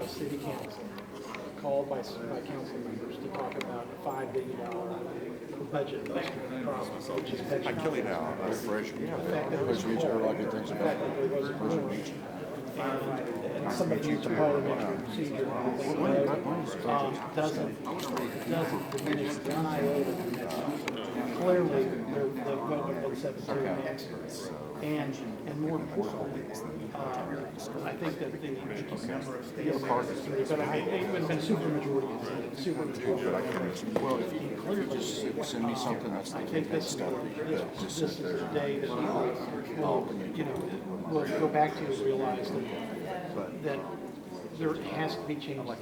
city council, called by council members to talk about a $5 billion budget problem, which is pension. I kill you now. Bill Frazier. Because we heard a lot of good things about it. And somebody used to parliamentary procedure doesn't diminish one iota the next. Clearly, the vote would have been 7-2 and more importantly, I think that the number of states, but it would have been supermajority. Well, if you clearly just send me something that's I like think this is the day that we'll go back to and realize that there has to be change. And I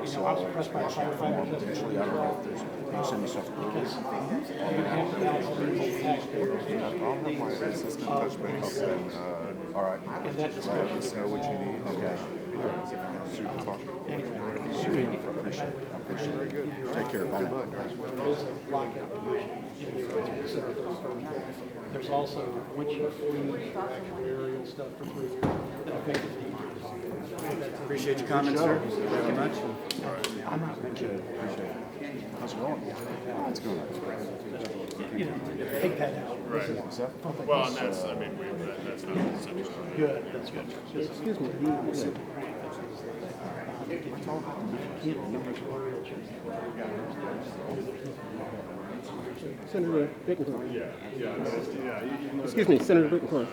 was impressed by the firefighters. Actually, I don't know if there's send me something. Because you have to balance the taxpayers. All right. And that discussion. Know what you need. Okay. Very good. Take care. Bye. There's a lockout provision in the consider those firms. There's also, once you freeze your actuarial stuff for 3 years, that effectively Appreciate your comments, sir. Thank you much. I'm not Appreciate it. How's it going? It's going. take that out. Well, and that's, I mean, that's not the subject. Good, that's good. Excuse me. Senator Bettencourt. Excuse me, Senator Bettencourt.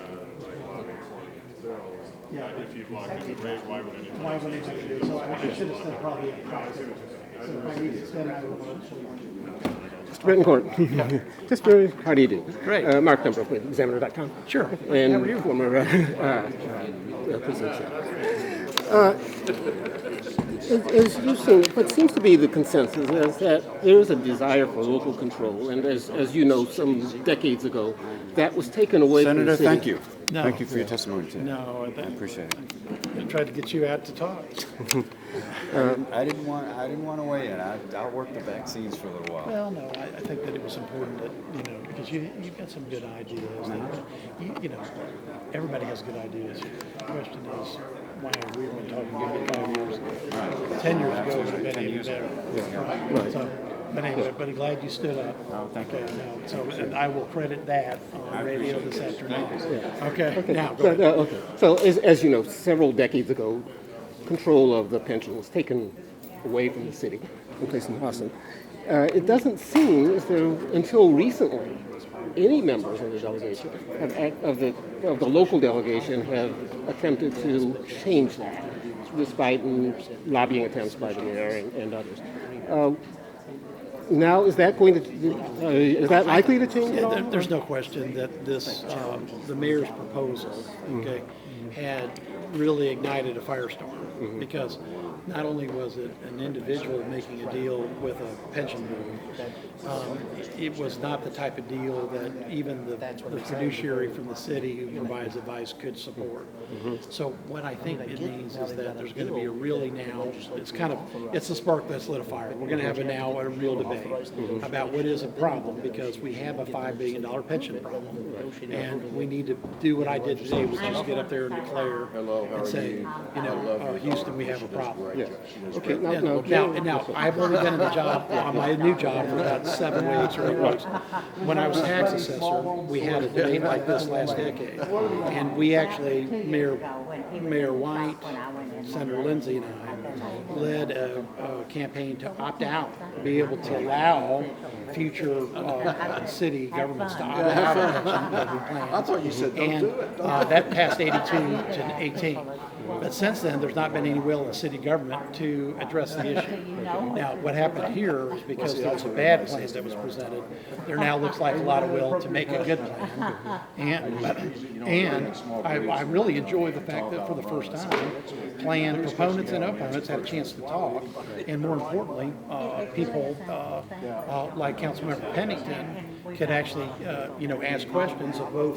Yeah. If you've locked in the rate, why would anyone? Why would anybody do it? So I should have said probably a price. So if I need to spend, I would. Mr. Bettencourt. Just very, how do you do? Great. Mark Number with Examiner.com. Sure. And How are you? former president. As you've seen, what seems to be the consensus is that there is a desire for local control, and as you know, some decades ago, that was taken away from Senator, the city. thank you. No. Thank you for your testimony today. No, I appreciate it. I tried to get you out to talk. I didn't want to weigh in. I'll work the vaccines for a little while. Well, no, I think that it was important that, because you've got some good ideas. That, everybody has good ideas. The question is, why have we been talking about 5 years ago? 10 years ago would have been even better. Right. So, but anyway, but I'm glad you stood up. Oh, thank you. So and I will credit that on radio this afternoon. Okay. Now, go But, ahead. okay. So as you know, several decades ago, control of the pension was taken away from the city and placed in Houston. It doesn't seem as though until recently any members of the delegation of the local delegation have attempted to change that, despite lobbying attempts by the mayor and others. Now, is that is that likely to change at all? There's no question that this, the mayor's proposal, had really ignited a firestorm because not only was it an individual making a deal with a pension board, it was not the type of deal that even the fiduciary from the city who provides advice could support. So what I think it means is that there's going to be a really now, it's the spark that's lit a fire. We're going to have a real debate about what is a problem because we have a $5 billion pension problem. And we need to do what I did today, which is get up there and declare and say, Houston, we have a problem. Yeah. Okay. Now, I've only been in the job, on my new job, for about 7 weeks or 8 weeks. When I was tax assessor, we had a debate like this last decade. And we actually, Mayor White, Senator Lindsay, and I led a campaign to opt out, be able to allow future city governments to opt out of pension plans. I thought you said don't do it. That passed 82 to 18. But since then, there's not been any will in the city government to address the issue. Now, what happened here is because there was a bad plan that was presented, there now looks like a lot of will to make a good plan. And I really enjoy the fact that for the first time, plan proponents and opponents had a chance to talk, and more importantly, people like Councilmember Pennington could actually, ask questions of both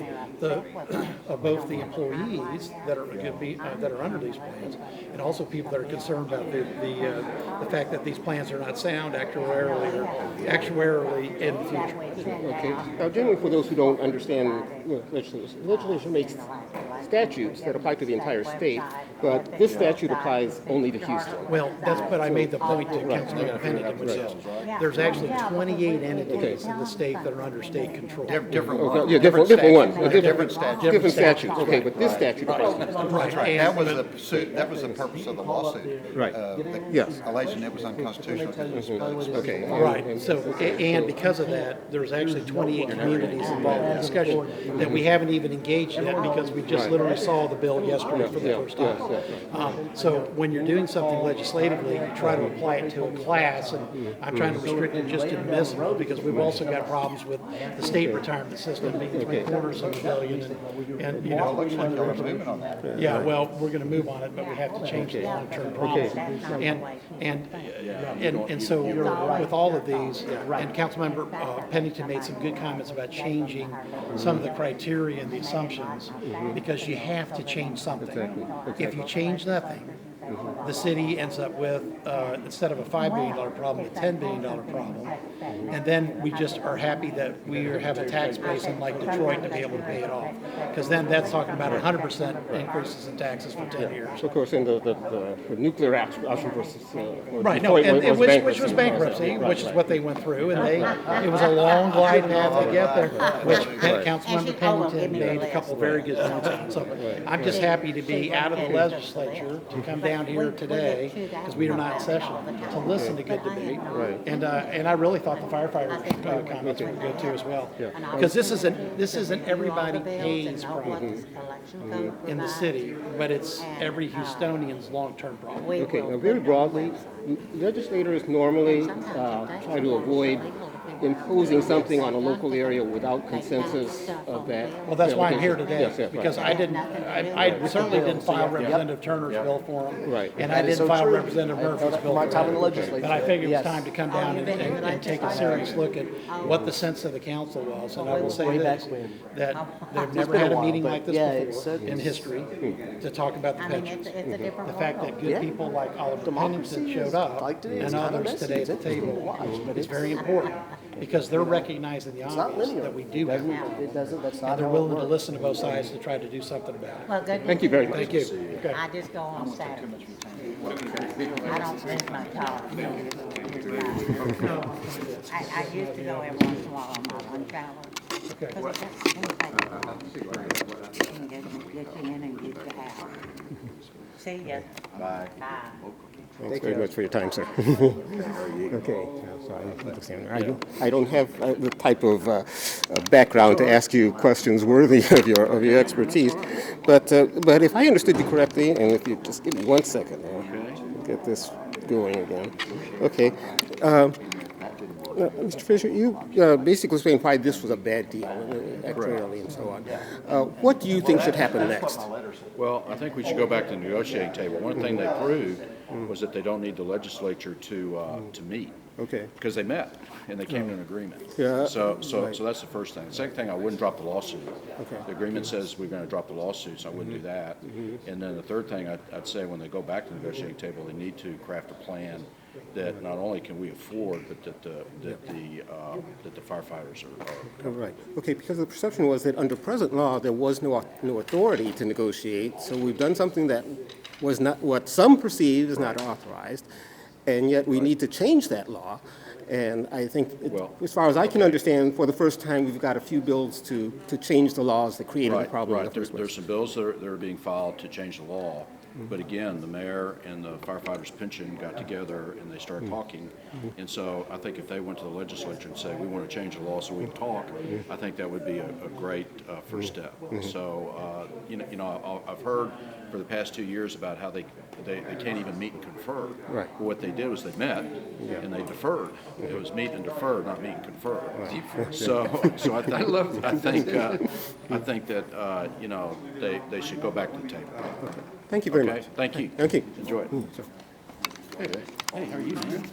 the employees that are under these plans, and also people that are concerned about the fact that these plans are not sound actuarially in the future. Okay. Now, generally, for those who don't understand legislature makes statutes that apply to the entire state, but this statute applies only to Houston. Well, that's, but I made the point to Councilman Pennington, which is, there's actually 28 entities in the state that are under state control. Different Okay, ones. yeah, different ones. Different statutes. Different statutes, okay, but this statute applies to Houston. Right, That was the suit, that was the purpose of the lawsuit. Right. Yes. Alleging it was unconstitutional because it was supposed to. Okay. Right, so, and because of that, there's actually 28 communities involved in the discussion that we haven't even engaged yet because we just literally saw the bill yesterday for the first time. So when you're doing something legislatively, you try to apply it to a class, and I'm trying to restrict it just to municipal because we've also got problems with the state retirement system being 3/4 of a billion and you know. Looks like y'all are moving on that. Yeah, well, we're gonna move on it, but we have to change the long-term problem. And so with all of these, and Councilmember Pennington made some good comments about changing some of the criteria and the assumptions, because you have to change something. If you change nothing, the city ends up with, instead of a $5 billion problem, a $10 billion problem. And then we just are happy that we have a tax base in like Detroit to be able to pay it off. Because then that's talking about 100% increases in taxes for 10 years. Of course, in the nuclear option versus Right, no, Detroit and which was bankruptcy. bankruptcy, which is what they went through, and it was a long glide path to get there, which Councilmember Pennington made a couple very good points on. So I'm just happy to be out of the legislature, to come down here today, because we are not in session, to listen to good debate. And I really thought the firefighters' comments were good too as well. Because this isn't everybody pays problem in the city, but it's every Houstonian's long-term problem. Okay, now very broadly, legislators normally try to avoid imposing something on a local area without consensus of that. Well, that's why I'm here today, Yes, yes, right. because I certainly didn't file Representative Turner's bill for him. Right. And I didn't file Representative Murphy's bill My for time in the him. legislature. But I figured it was Yes. time to come down and take a serious look at what the sense of the council was. And I will say Way back this, when. that they've It's never been a had a while, meeting but like this yeah, before it's- in history to talk about the I mean, pensions. it's a different The fact that good Yeah. people like Oliver Democracy Pennington is showed up like it is. and It's kinda others messy. today It's at the interesting to table watch, but is it's- very important, because they're recognizing the It's not obvious linear. that we do have. It doesn't, that's not And they're how it willing to works. listen to both sides to try to do something about it. Well, good. Thank you very much. Thank you. Okay. I just go on Saturday. I don't miss my job. I used to go every once in a while on my lunch hour. Okay. Because it seems like it can get you in and get you out. See ya. Bye. Bye. Thanks very much for your time, sir. Okay, so I understand. I don't have the type of background to ask you questions worthy of your expertise, but if I understood you correctly, and if you just give me 1 second, I'll get this going again. Okay. Mr. Fisher, you basically explained why this was a bad deal, actuarially and so on. What do you think should happen next? Well, I think we should go back to the negotiating table. One thing they proved was that they don't need the legislature to meet. Okay. Because they met and they came to an agreement. Yeah. So that's the first thing. The second thing, I wouldn't drop the lawsuit. Okay. The agreement says we're going to drop the lawsuit, so I wouldn't do that. And then the third thing, I'd say when they go back to the negotiating table, they need to craft a plan that not only can we afford, but that the firefighters are. Right. Okay, because the perception was that under present law, there was no authority to negotiate, so we've done something that was not, what some perceive is not authorized, and yet we need to change that law. And I think, as far as I can understand, for the first time, we've got a few bills to change the laws that created the problem in the first place. There's some bills that are being filed to change the law. But again, the mayor and the firefighters' pension got together and they started talking. And so I think if they went to the legislature and said, we want to change the law so we can talk, I think that would be a great first step. So, I've heard for the past 2 years about how they can't even meet and confer. Right. But what they did was they met and they deferred. It was meet and defer, not meet and confer. So I think that they should go back to the table. Thank you very Okay, much. thank you. Thank you. Enjoy it. Hey, how are you, man?